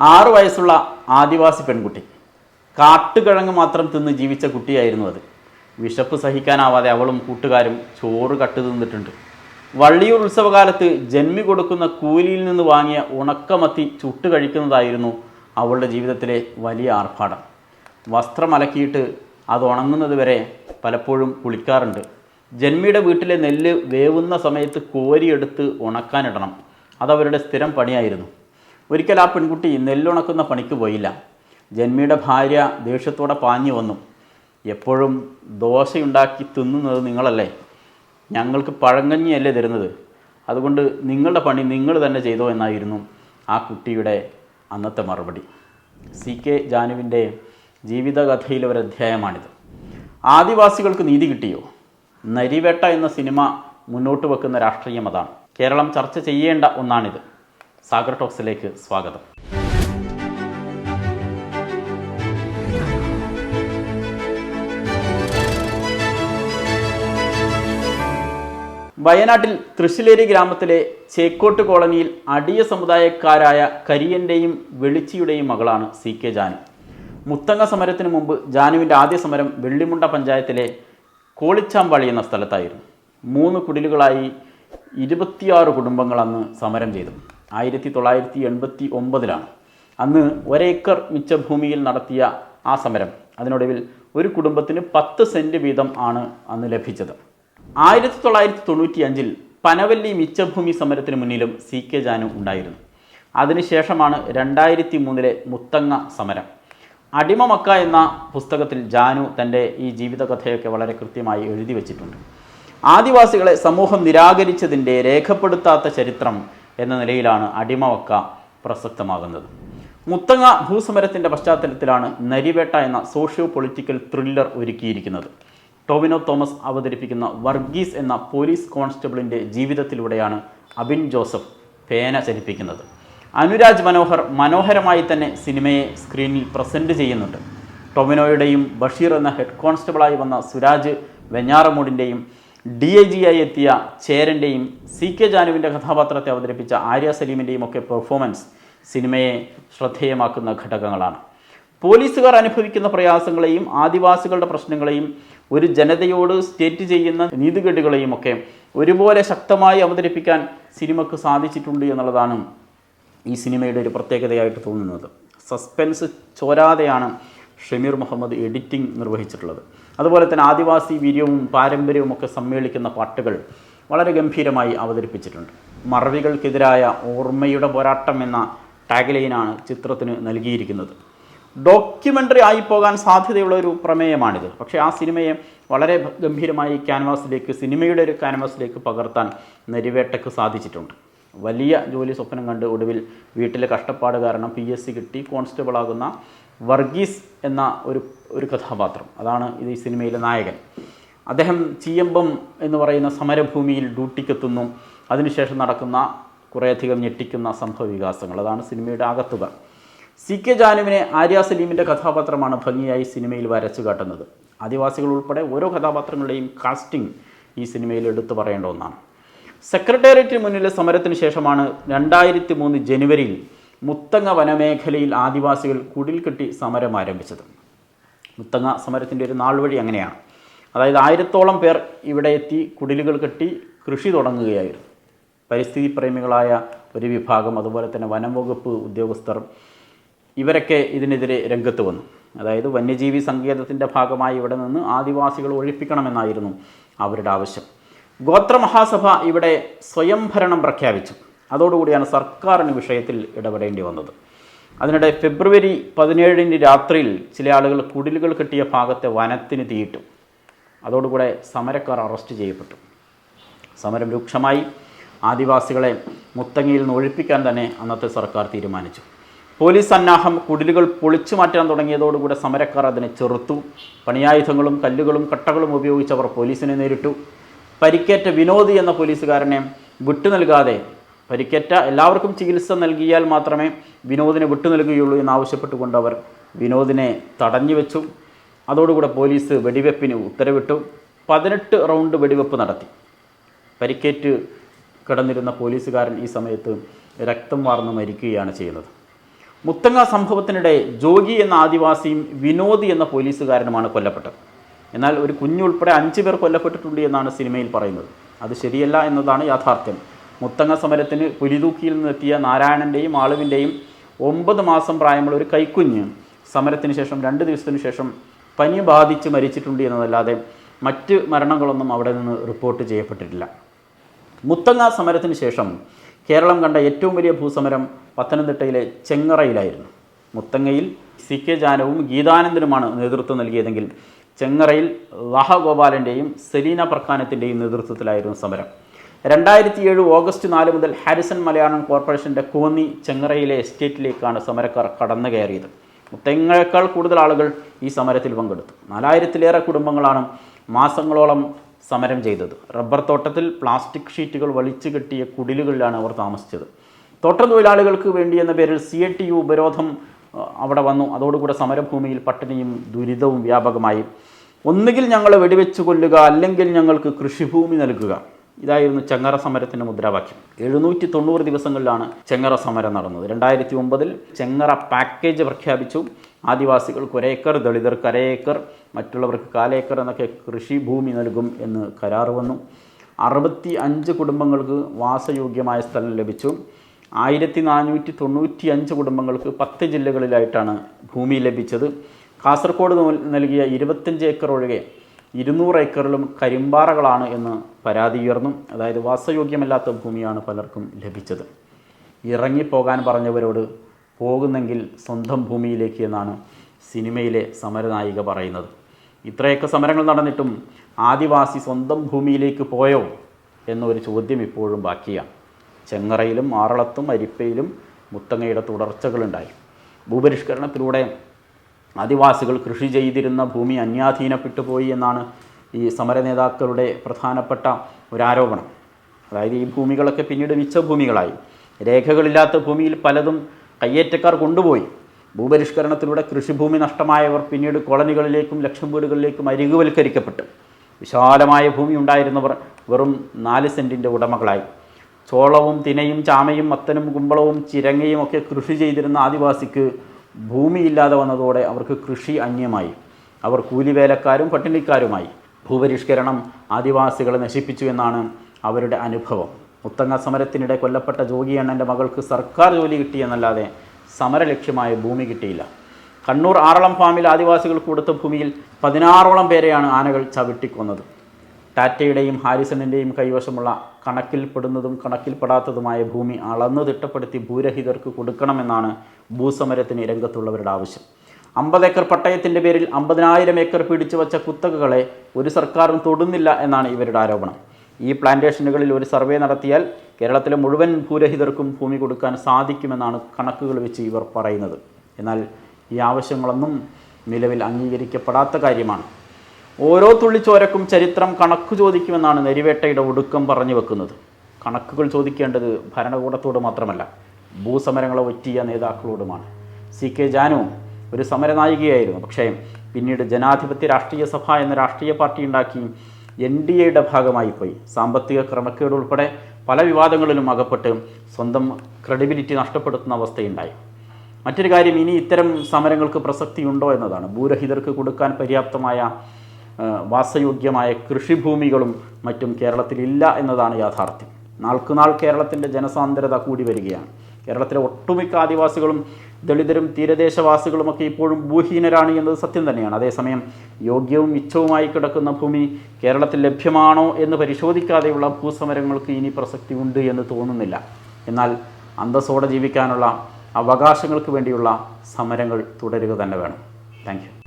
6 വയസ്സുള്ള ആദിവാസി പെൺകുട്ടി. കാട്ടുകിഴങ്ങ് മാത്രം തിന്ന് ജീവിച്ച കുട്ടിയായിരുന്നു അത്. വിശപ്പ് സഹിക്കാനാവാതെ അവളും കൂട്ടുകാരും ചോറ് കട്ട് തിന്നിട്ടുണ്ട്. വള്ളിയൂർ ഉത്സവകാലത്ത് ജന്മി കൊടുക്കുന്ന കൂലിയിൽ നിന്ന് വാങ്ങിയ ഉണക്കമത്തി ചുട്ട് കഴിക്കുന്നതായിരുന്നു അവളുടെ ജീവിതത്തിലെ വലിയ ആർഭാടം. വസ്ത്രം അലക്കിയിട്ട് അത് ഉണങ്ങുന്നത് വരെ പലപ്പോഴും കുളിക്കാറുണ്ട്. ജന്മിയുടെ വീട്ടിലെ നെല്ല് വേവുന്ന സമയത്ത് കോരിയെടുത്ത് ഉണക്കാനിടണം. അതവരുടെ സ്ഥിരം പണിയായിരുന്നു. ഒരിക്കൽ ആ പെൺകുട്ടി നെല്ലുണക്കുന്ന പണിക്ക് പോയില്ല. ജന്മിയുടെ ഭാര്യ ദേഷ്യത്തോടെ പാഞ്ഞു വന്നു. എപ്പോഴും ദോശയുണ്ടാക്കി തിന്നുന്നത് നിങ്ങളല്ലേ, ഞങ്ങൾക്ക് പഴങ്കഞ്ഞിയല്ലേ തരുന്നത്, അതുകൊണ്ട് നിങ്ങളുടെ പണി നിങ്ങൾ തന്നെ ചെയ്തോ എന്നായിരുന്നു ആ കുട്ടിയുടെ അന്നത്തെ മറുപടി. CK ജാനുവിൻ്റെ ജീവിതകഥയിലെ ഒരു അധ്യായമാണിത്. ആദിവാസികൾക്ക് നീതി കിട്ടിയോ? നരിവേട്ട എന്ന സിനിമ മുന്നോട്ട് വെക്കുന്ന രാഷ്ട്രീയം അതാണ്. കേരളം ചർച്ച ചെയ്യേണ്ട ഒന്നാണിത്. സാഗർ ടോക്സിലേക്ക് സ്വാഗതം. വയനാട്ടിൽ തൃശ്ശിലേരി ഗ്രാമത്തിലെ ചേക്കോട്ട് കോളനിയിൽ അടിയ സമുദായക്കാരായ കരിയൻ്റെയും വെളിച്ചിയുടെയും മകളാണ് CK ജാനു. മുത്തങ്ങ സമരത്തിന് മുമ്പ് ജാനുവിൻ്റെ ആദ്യ സമരം വെള്ളിമുണ്ട പഞ്ചായത്തിലെ കോളിച്ചാമ്പാളി എന്ന സ്ഥലത്തായിരുന്നു. 3 കുടിലുകളായി 26 കുടുംബങ്ങൾ അന്ന് സമരം ചെയ്തു. 1989 അന്ന് 1 ഏക്കർ മിച്ചഭൂമിയിൽ നടത്തിയ ആ സമരം, അതിനൊടുവിൽ ഒരു കുടുംബത്തിന് 10 സെൻറ്റ് വീതം ആണ് അന്ന് ലഭിച്ചത്. 1995 പനവല്ലി മിച്ചഭൂമി സമരത്തിന് മുന്നിലും CK ജാനു ഉണ്ടായിരുന്നു. അതിനുശേഷമാണ് 2003 മുത്തങ്ങ സമരം. അടിമമക്ക എന്ന പുസ്തകത്തിൽ ജാനു തൻ്റെ ഈ ജീവിതകഥയൊക്കെ വളരെ കൃത്യമായി എഴുതി വച്ചിട്ടുണ്ട്. ആദിവാസികളെ സമൂഹം നിരാകരിച്ചതിൻ്റെ രേഖപ്പെടുത്താത്ത ചരിത്രം എന്ന നിലയിലാണ് അടിമമക്ക പ്രസക്തമാകുന്നത്. മുത്തങ്ങ ഭൂസമരത്തിൻ്റെ പശ്ചാത്തലത്തിലാണ് നരിവേട്ട എന്ന സോഷ്യോ പൊളിറ്റിക്കൽ ത്രില്ലർ ഒരുക്കിയിരിക്കുന്നത്. ടോവിനോ തോമസ് അവതരിപ്പിക്കുന്ന വർഗീസ് എന്ന പോലീസ് കോൺസ്റ്റബിളിൻ്റെ ജീവിതത്തിലൂടെയാണ് അബിൻ ജോസഫ് പേന ചലിപ്പിക്കുന്നത്. അനുരാജ് മനോഹരമായി തന്നെ സിനിമയെ സ്ക്രീനിൽ പ്രസൻറ്റ് ചെയ്യുന്നുണ്ട്. ടൊവിനോയുടെയും ബഷീർ എന്ന ഹെഡ് കോൺസ്റ്റബിളായി വന്ന സുരാജ് വെഞ്ഞാറമൂടിൻ്റെയും DIG ആയി എത്തിയ ചേരൻ്റെയും CK ജാനുവിൻ്റെ കഥാപാത്രത്തെ അവതരിപ്പിച്ച ആര്യ സലീമിൻ്റെയും ഒക്കെ പെർഫോമൻസ് സിനിമയെ ശ്രദ്ധേയമാക്കുന്ന ഘടകങ്ങളാണ്. പോലീസുകാർ അനുഭവിക്കുന്ന പ്രയാസങ്ങളെയും ആദിവാസികളുടെ പ്രശ്നങ്ങളെയും ഒരു ജനതയോട് സ്റ്റേറ്റ് ചെയ്യുന്ന നീതികേടുകളെയും ഒക്കെ ഒരുപോലെ ശക്തമായി അവതരിപ്പിക്കാൻ സിനിമയ്ക്ക് സാധിച്ചിട്ടുണ്ട് എന്നുള്ളതാണ് ഈ സിനിമയുടെ ഒരു പ്രത്യേകതയായിട്ട് തോന്നുന്നത്. സസ്പെൻസ് ചോരാതെയാണ് ഷമീർ മുഹമ്മദ് എഡിറ്റിംഗ് നിർവഹിച്ചിട്ടുള്ളത്. അതുപോലെ തന്നെ ആദിവാസി വീര്യവും പാരമ്പര്യവും ഒക്കെ സമ്മേളിക്കുന്ന പാട്ടുകൾ വളരെ ഗംഭീരമായി അവതരിപ്പിച്ചിട്ടുണ്ട്. മറവികൾക്കെതിരായ ഓർമ്മയുടെ പോരാട്ടം എന്ന ടാഗ്ലൈനാണ് ചിത്രത്തിന് നൽകിയിരിക്കുന്നത്. ഡോക്യുമെൻ്ററി ആയി പോകാൻ സാധ്യതയുള്ള ഒരു പ്രമേയമാണിത്. പക്ഷേ ആ സിനിമയെ വളരെ ഗംഭീരമായി സിനിമയുടെ ഒരു ക്യാൻവാസിലേക്ക് പകർത്താൻ നരിവേട്ടയ്ക്ക് സാധിച്ചിട്ടുണ്ട്. വലിയ ജോലി സ്വപ്നം കണ്ട് ഒടുവിൽ വീട്ടിലെ കഷ്ടപ്പാട് കാരണം PSC കിട്ടി കോൺസ്റ്റബിളാകുന്ന വർഗീസ് എന്ന ഒരു കഥാപാത്രം, അതാണ് ഈ സിനിമയിലെ നായകൻ. അദ്ദേഹം ചീയമ്പം എന്ന് പറയുന്ന സമരഭൂമിയിൽ ഡ്യൂട്ടിക്കെത്തുന്നു. അതിനുശേഷം നടക്കുന്ന കുറേയധികം ഞെട്ടിക്കുന്ന സംഭവ വികാസങ്ങൾ, അതാണ് സിനിമയുടെ ആകത്തുക. CK ജാനുവിനെ ആര്യ സലീമിൻ്റെ കഥാപാത്രമാണ് ഭംഗിയായി സിനിമയിൽ വരച്ചു കാട്ടുന്നത്. ആദിവാസികൾ ഉൾപ്പെടെ ഓരോ കഥാപാത്രങ്ങളുടെയും കാസ്റ്റിംഗ് ഈ സിനിമയിൽ എടുത്തു പറയേണ്ട ഒന്നാണ്. സെക്രട്ടേറിയറ്റിന് മുന്നിലെ സമരത്തിന് ശേഷമാണ് 2003 ജനുവരിയിൽ മുത്തങ്ങ വനമേഖലയിൽ ആദിവാസികൾ കുടിൽ കെട്ടി സമരം ആരംഭിച്ചത്. മുത്തങ്ങ സമരത്തിൻ്റെ ഒരു നാൾ വഴി അങ്ങനെയാണ്. അതായത് 1000ഓളം പേർ ഇവിടെ എത്തി കുടിലുകൾ കെട്ടി കൃഷി തുടങ്ങുകയായിരുന്നു. പരിസ്ഥിതി പ്രേമികളായ ഒരു വിഭാഗം, അതുപോലെ തന്നെ വനം വകുപ്പ് ഉദ്യോഗസ്ഥർ, ഇവരൊക്കെ ഇതിനെതിരെ രംഗത്ത് വന്നു. അതായത് വന്യജീവി സങ്കേതത്തിൻ്റെ ഭാഗമായി ഇവിടെ നിന്ന് ആദിവാസികൾ ഒഴിപ്പിക്കണമെന്നായിരുന്നു അവരുടെ ആവശ്യം. ഗോത്രമഹാസഭ ഇവിടെ സ്വയംഭരണം പ്രഖ്യാപിച്ചു. അതോടുകൂടിയാണ് സർക്കാരിന് വിഷയത്തിൽ ഇടപെടേണ്ടി വന്നത്. അതിനിടെ ഫെബ്രുവരി 17 രാത്രിയിൽ ചില ആളുകൾ കുടിലുകൾ കെട്ടിയ ഭാഗത്തെ വനത്തിന് തീയിട്ടു. അതോടുകൂടെ സമരക്കാർ അറസ്റ്റ് ചെയ്യപ്പെട്ടു. സമരം രൂക്ഷമായി. ആദിവാസികളെ മുത്തങ്ങയിൽ നിന്ന് ഒഴിപ്പിക്കാൻ തന്നെ അന്നത്തെ സർക്കാർ തീരുമാനിച്ചു. പോലീസ് സന്നാഹം കുടിലുകൾ പൊളിച്ചു മാറ്റാൻ തുടങ്ങിയതോടുകൂടെ സമരക്കാർ അതിനെ ചെറുത്തു. പണിയായുധങ്ങളും കല്ലുകളും കട്ടകളും ഉപയോഗിച്ചവർ പോലീസിനെ നേരിട്ടു. പരിക്കേറ്റ വിനോദ് എന്ന പോലീസുകാരനെ വിട്ടു നൽകാതെ, പരിക്കേറ്റ എല്ലാവർക്കും ചികിത്സ നൽകിയാൽ മാത്രമേ വിനോദിനെ വിട്ടു നൽകുകയുള്ളൂ എന്നാവശ്യപ്പെട്ടുകൊണ്ട് അവർ വിനോദിനെ തടഞ്ഞു വെച്ചു. അതോടുകൂടെ പോലീസ് വെടിവെപ്പിന് ഉത്തരവിട്ടു. 18 റൗണ്ട് വെടിവെപ്പ് നടത്തി. പരിക്കേറ്റ് കിടന്നിരുന്ന പോലീസുകാരൻ ഈ സമയത്ത് രക്തം വാർന്ന് മരിക്കുകയാണ് ചെയ്യുന്നത്. മുത്തങ്ങ സംഭവത്തിനിടെ ജോഗി എന്ന ആദിവാസിയും വിനോദ് എന്ന പോലീസുകാരനുമാണ് കൊല്ലപ്പെട്ടത്. എന്നാൽ ഒരു കുഞ്ഞുൾപ്പെടെ 5 പേർ കൊല്ലപ്പെട്ടിട്ടുണ്ട് എന്നാണ് സിനിമയിൽ പറയുന്നത്. അത് ശരിയല്ല എന്നതാണ് യാഥാർത്ഥ്യം. മുത്തങ്ങ സമരത്തിന് പുലിതൂക്കിയിൽ നിന്നെത്തിയ നാരായണൻ്റെയും ആളുവിൻ്റെയും 9 മാസം പ്രായമുള്ള ഒരു കൈക്കുഞ്ഞ് സമരത്തിന് ശേഷം 2 ദിവസത്തിന് ശേഷം പനി ബാധിച്ച് മരിച്ചിട്ടുണ്ട് എന്നതല്ലാതെ മറ്റ് മരണങ്ങളൊന്നും അവിടെ നിന്ന് റിപ്പോർട്ട് ചെയ്യപ്പെട്ടിട്ടില്ല. മുത്തങ്ങ സമരത്തിന് ശേഷം കേരളം കണ്ട ഏറ്റവും വലിയ ഭൂസമരം പത്തനംതിട്ടയിലെ ചെങ്ങറയിലായിരുന്നു. മുത്തങ്ങയിൽ CK ജാനുവും ഗീതാനന്ദനുമാണ് നേതൃത്വം നൽകിയതെങ്കിൽ ചെങ്ങറയിൽ ലഹഗോപാലൻ്റെയും സെലീന പ്രഖാനത്തിൻ്റെയും നേതൃത്വത്തിലായിരുന്നു സമരം. 2007 ഓഗസ്റ്റ് 4 മുതൽ ഹാരിസൺ മലയാളം കോർപ്പറേഷൻ്റെ കോന്നി ചെങ്ങറയിലെ എസ്റ്റേറ്റിലേക്കാണ് സമരക്കാർ കടന്നു കയറിയത്. മുത്തങ്ങയേക്കാൾ കൂടുതൽ ആളുകൾ ഈ സമരത്തിൽ പങ്കെടുത്തു. 4000-ലേറെ കുടുംബങ്ങളാണ് മാസങ്ങളോളം സമരം ചെയ്തത്. റബ്ബർ തോട്ടത്തിൽ പ്ലാസ്റ്റിക് ഷീറ്റുകൾ വലിച്ചു കെട്ടിയ കുടിലുകളിലാണ് അവർ താമസിച്ചത്. തോട്ടം തൊഴിലാളികൾക്ക് വേണ്ടി എന്ന പേരിൽ CITU ഉപരോധം അവിടെ വന്നു. അതോടുകൂടെ സമരഭൂമിയിൽ പട്ടിണിയും ദുരിതവും വ്യാപകമായി. ഒന്നുകിൽ ഞങ്ങളെ വെടിവെച്ച് കൊല്ലുക, അല്ലെങ്കിൽ ഞങ്ങൾക്ക് കൃഷിഭൂമി നൽകുക. ഇതായിരുന്നു ചെങ്ങറ സമരത്തിൻ്റെ മുദ്രാവാക്യം. 790 ദിവസങ്ങളിലാണ് ചെങ്ങറ സമരം നടന്നത്. 2009 ചെങ്ങറ പാക്കേജ് പ്രഖ്യാപിച്ചു. ആദിവാസികൾക്ക് 1 ഏക്കർ, ദളിതർക്ക് 1/2 ഏക്കർ, മറ്റുള്ളവർക്ക് 1/4 ഏക്കർ എന്നൊക്കെ കൃഷിഭൂമി നൽകും എന്ന് കരാർ വന്നു. 65 കുടുംബങ്ങൾക്ക് വാസയോഗ്യമായ സ്ഥലം ലഭിച്ചു. 1495 കുടുംബങ്ങൾക്ക് 10 ജില്ലകളിലായിട്ടാണ് ഭൂമി ലഭിച്ചത്. കാസർഗോഡ് നൽകിയ 25 ഏക്കർ ഒഴികെ 200 ഏക്കറിലും കരിമ്പാറകളാണ് എന്ന് പരാതി ഉയർന്നു. അതായത് വാസയോഗ്യമല്ലാത്ത ഭൂമിയാണ് പലർക്കും ലഭിച്ചത്. ഇറങ്ങിപ്പോകാൻ പറഞ്ഞവരോട് പോകുന്നെങ്കിൽ സ്വന്തം ഭൂമിയിലേക്ക് എന്നാണ് സിനിമയിലെ സമരനായിക പറയുന്നത്. ഇത്രയൊക്കെ സമരങ്ങൾ നടന്നിട്ടും ആദിവാസി സ്വന്തം ഭൂമിയിലേക്ക് പോയോ എന്നൊരു ചോദ്യം ഇപ്പോഴും ബാക്കിയാണ്. ചെങ്ങറയിലും ആറളത്തും അരിപ്പയിലും മുത്തങ്ങയുടെ തുടർച്ചകളുണ്ടായി. ഭൂപരിഷ്കരണത്തിലൂടെ ആദിവാസികൾ കൃഷി ചെയ്തിരുന്ന ഭൂമി അന്യാധീനപ്പെട്ടു പോയി എന്നാണ് ഈ സമര നേതാക്കളുടെ പ്രധാനപ്പെട്ട ഒരു ആരോപണം. അതായത് ഈ ഭൂമികളൊക്കെ പിന്നീട് മിച്ചഭൂമികളായി. രേഖകളില്ലാത്ത ഭൂമിയിൽ പലതും കയ്യേറ്റക്കാർ കൊണ്ടുപോയി. ഭൂപരിഷ്കരണത്തിലൂടെ കൃഷിഭൂമി നഷ്ടമായവർ പിന്നീട് കോളനികളിലേക്കും ലക്ഷം വീടുകളിലേക്കും അരികുവൽക്കരിക്കപ്പെട്ടു. വിശാലമായ ഭൂമി ഉണ്ടായിരുന്നവർ വെറും 4 സെൻറ്റിൻ്റെ ഉടമകളായി. ചോളവും തിനയും ചാമയും മത്തനും കുമ്പളവും ചിരങ്ങയും ഒക്കെ കൃഷി ചെയ്തിരുന്ന ആദിവാസിക്ക് ഭൂമിയില്ലാതെ വന്നതോടെ അവർക്ക് കൃഷി അന്യമായി. അവർ കൂലിവേലക്കാരും പട്ടിണിക്കാരുമായി. ഭൂപരിഷ്കരണം ആദിവാസികളെ നശിപ്പിച്ചു എന്നാണ് അവരുടെ അനുഭവം. മുത്തങ്ങ സമരത്തിനിടെ കൊല്ലപ്പെട്ട ജോഗി അണ്ണൻ്റെ മകൾക്ക് സർക്കാർ ജോലി കിട്ടിയെന്നല്ലാതെ സമരലക്ഷ്യമായ ഭൂമി കിട്ടിയില്ല. കണ്ണൂർ ആറളം ഫാമിൽ ആദിവാസികൾ കൊടുത്ത ഭൂമിയിൽ 16ഓളം പേരെയാണ് ആനകൾ ചവിട്ടിക്കൊന്നത്. ടാറ്റയുടെയും ഹാരിസണിൻ്റെയും കൈവശമുള്ള കണക്കിൽപ്പെടുന്നതും കണക്കിൽപ്പെടാത്തതുമായ ഭൂമി അളന്നു തിട്ടപ്പെടുത്തി ഭൂരഹിതർക്ക് കൊടുക്കണമെന്നാണ് ഭൂസമരത്തിന് രംഗത്തുള്ളവരുടെ ആവശ്യം. 50 ഏക്കർ പട്ടയത്തിൻ്റെ പേരിൽ 50,000 ഏക്കർ പിടിച്ചു വച്ച കുത്തകകളെ ഒരു സർക്കാരും തൊടുന്നില്ല എന്നാണ് ഇവരുടെ ആരോപണം. ഈ പ്ലാന്റേഷനുകളിൽ ഒരു സർവേ നടത്തിയാൽ കേരളത്തിലെ മുഴുവൻ ഭൂരഹിതർക്കും ഭൂമി കൊടുക്കാൻ സാധിക്കുമെന്നാണ് കണക്കുകൾ വെച്ച് ഇവർ പറയുന്നത്. എന്നാൽ ഈ ആവശ്യങ്ങളൊന്നും നിലവിൽ അംഗീകരിക്കപ്പെടാത്ത കാര്യമാണ്. ഓരോ തുള്ളിച്ചോരക്കും ചരിത്രം കണക്ക് ചോദിക്കുമെന്നാണ് നെരിവേട്ടയുടെ ഒടുക്കം പറഞ്ഞു വെക്കുന്നത്. കണക്കുകൾ ചോദിക്കേണ്ടത് ഭരണകൂടത്തോട് മാത്രമല്ല, ഭൂസമരങ്ങളെ ഒറ്റിയ നേതാക്കളോടുമാണ്. CK ജാനു ഒരു സമരനായികയായിരുന്നു. പക്ഷേ പിന്നീട് ജനാധിപത്യ രാഷ്ട്രീയ സഭ എന്ന രാഷ്ട്രീയ പാർട്ടി ഉണ്ടാക്കി NDAയുടെ ഭാഗമായി പോയി. സാമ്പത്തിക ക്രമക്കേട് ഉൾപ്പെടെ പല വിവാദങ്ങളിലും അകപ്പെട്ട് സ്വന്തം ക്രെഡിബിലിറ്റി നഷ്ടപ്പെടുത്തുന്ന അവസ്ഥയുണ്ടായി. മറ്റൊരു കാര്യം, ഇനി ഇത്തരം സമരങ്ങൾക്ക് പ്രസക്തിയുണ്ടോ എന്നതാണ്. ഭൂരഹിതർക്ക് കൊടുക്കാൻ പര്യാപ്തമായ വാസയോഗ്യമായ കൃഷിഭൂമികളും മറ്റും കേരളത്തിലില്ല എന്നതാണ് യാഥാർത്ഥ്യം. നാൾക്കുനാൾ കേരളത്തിൻ്റെ ജനസാന്ദ്രത കൂടി വരികയാണ്. കേരളത്തിലെ ഒട്ടുമിക്ക ആദിവാസികളും ദളിതരും തീരദേശവാസികളുമൊക്കെ ഇപ്പോഴും ഭൂഹീനരാണ് എന്നത് സത്യം തന്നെയാണ്. അതേസമയം യോഗ്യവും മിച്ചവുമായി കിടക്കുന്ന ഭൂമി കേരളത്തിൽ ലഭ്യമാണോ എന്ന് പരിശോധിക്കാതെയുള്ള ഭൂസമരങ്ങൾക്ക് ഇനി പ്രസക്തി ഉണ്ട് എന്ന് തോന്നുന്നില്ല. എന്നാൽ അന്തസ്സോടെ ജീവിക്കാനുള്ള അവകാശങ്ങൾക്ക് വേണ്ടിയുള്ള സമരങ്ങൾ തുടരുക തന്നെ വേണം. Thank you.